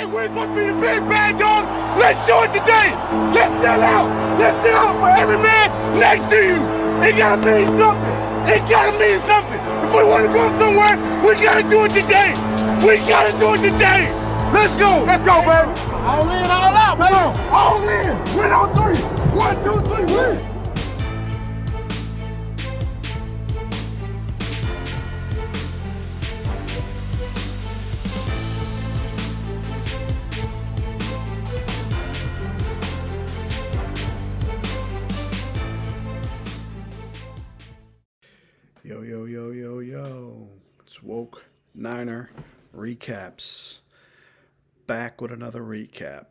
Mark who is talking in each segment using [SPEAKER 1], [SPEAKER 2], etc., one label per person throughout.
[SPEAKER 1] big wins must be the big bad dog. Let's do it today. Let's stand out. Let's stand out for every man next to you. It gotta mean something. It gotta mean something. If we want to go somewhere, we gotta do it today. We gotta do it today. Let's go. Let's go, baby. All in, all out, baby. All in. Win on three. 1, 2, 3, win.
[SPEAKER 2] Yo. It's Woke Niner Recaps. Back with another recap.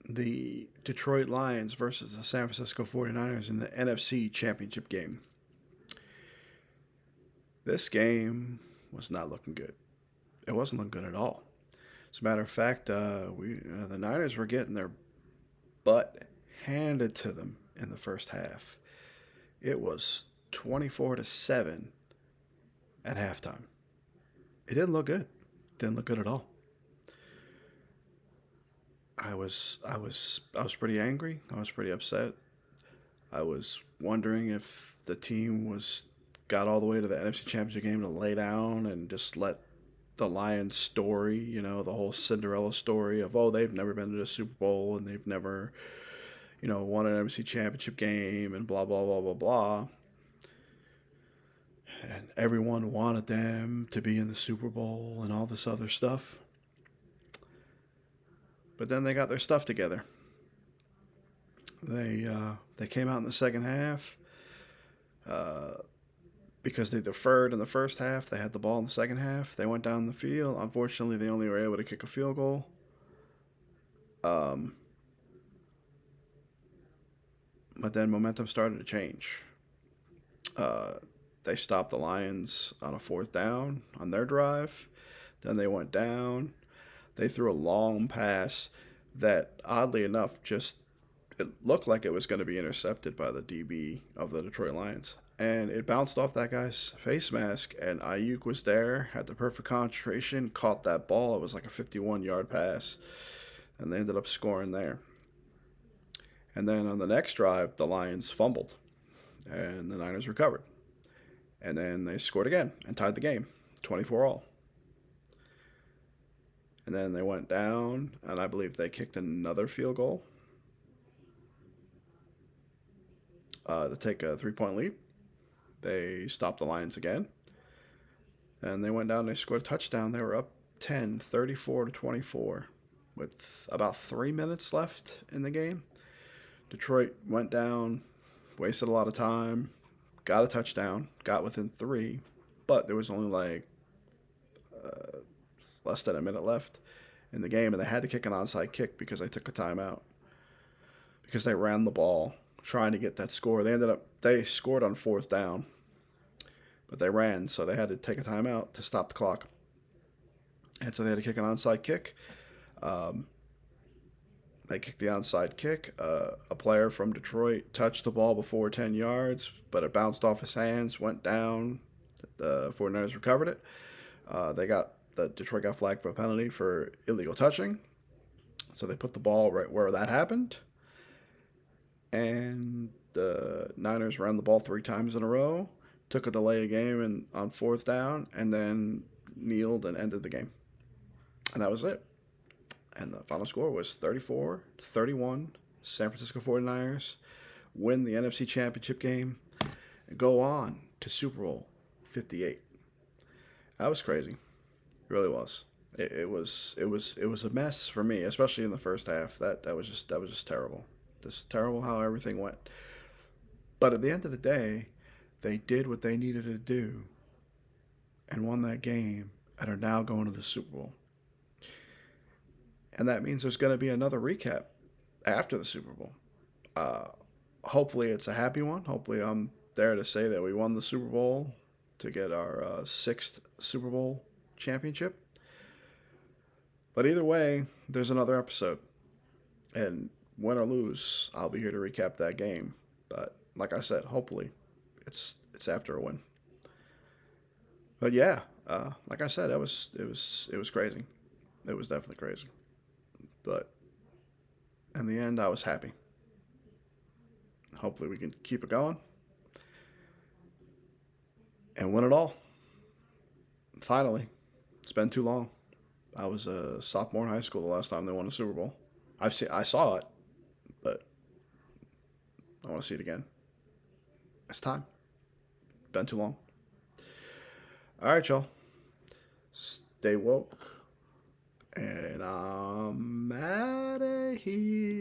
[SPEAKER 2] The Detroit Lions versus the San Francisco 49ers in the NFC Championship game. This game was not looking good. It wasn't looking good at all. As a matter of fact, the Niners were getting their butt handed to them in the first half. It was 24-7 at halftime. It didn't look good. Didn't look good at all. I was pretty angry. I was pretty upset. I was wondering if the team got all the way to the NFC Championship game to lay down and just let the Lions story, the whole Cinderella story of, they've never been to the Super Bowl and they've never, won an NFC Championship game and blah, blah, blah, blah, blah. And everyone wanted them to be in the Super Bowl and all this other stuff. But then they got their stuff together. They came out in the second half because they deferred in the first half. They had the ball in the second half. They went down the field. Unfortunately, they only were able to kick a field goal. But then momentum started to change. They stopped the Lions on a 4th down on their drive. Then they went down. They threw a long pass that, oddly enough, it looked like it was going to be intercepted by the DB of the Detroit Lions. And it bounced off that guy's face mask, and Ayuk was there, had the perfect concentration, caught that ball. It was like a 51-yard pass, and they ended up scoring there. And then on the next drive, the Lions fumbled, and the Niners recovered. And then they scored again and tied the game, 24-all. And then they went down, and I believe they kicked another field goal to take a 3-point lead. They stopped the Lions again. And they went down and they scored a touchdown. They were up 10, 34-24 with about 3 minutes left in the game. Detroit went down, wasted a lot of time, got a touchdown, got within 3, but there was only less than a minute left in the game, and they had to kick an onside kick because they took a timeout because they ran the ball trying to get that score. They scored on 4th down, but they ran, so they had to take a timeout to stop the clock, and so they had to kick an onside kick. They kicked the onside kick. A player from Detroit touched the ball before 10 yards, but it bounced off his hands, went down. The 49ers recovered it. Detroit got flagged for a penalty for illegal touching. So they put the ball right where that happened. And the Niners ran the ball 3 times in a row, took a delay of game on 4th down, and then kneeled and ended the game. And that was it. And the final score was 34-31. San Francisco 49ers win the NFC Championship game and go on to Super Bowl 58. That was crazy. It really was. It was a mess for me, especially in the first half. That was just terrible. Just terrible how everything went. But at the end of the day, they did what they needed to do and won that game and are now going to the Super Bowl. And that means there's going to be another recap after the Super Bowl. Hopefully it's a happy one. Hopefully I'm there to say that we won the Super Bowl to get our 6th Super Bowl championship. But either way, there's another episode. And win or lose, I'll be here to recap that game. But like I said, hopefully it's after a win. But yeah, like I said, it was crazy. It was definitely crazy. But in the end, I was happy. Hopefully we can keep it going and win it all. Finally. It's been too long. I was a sophomore in high school the last time they won a Super Bowl. I saw it, but I want to see it again. It's time. Been too long. All right, y'all. Stay woke. And I'm out of here.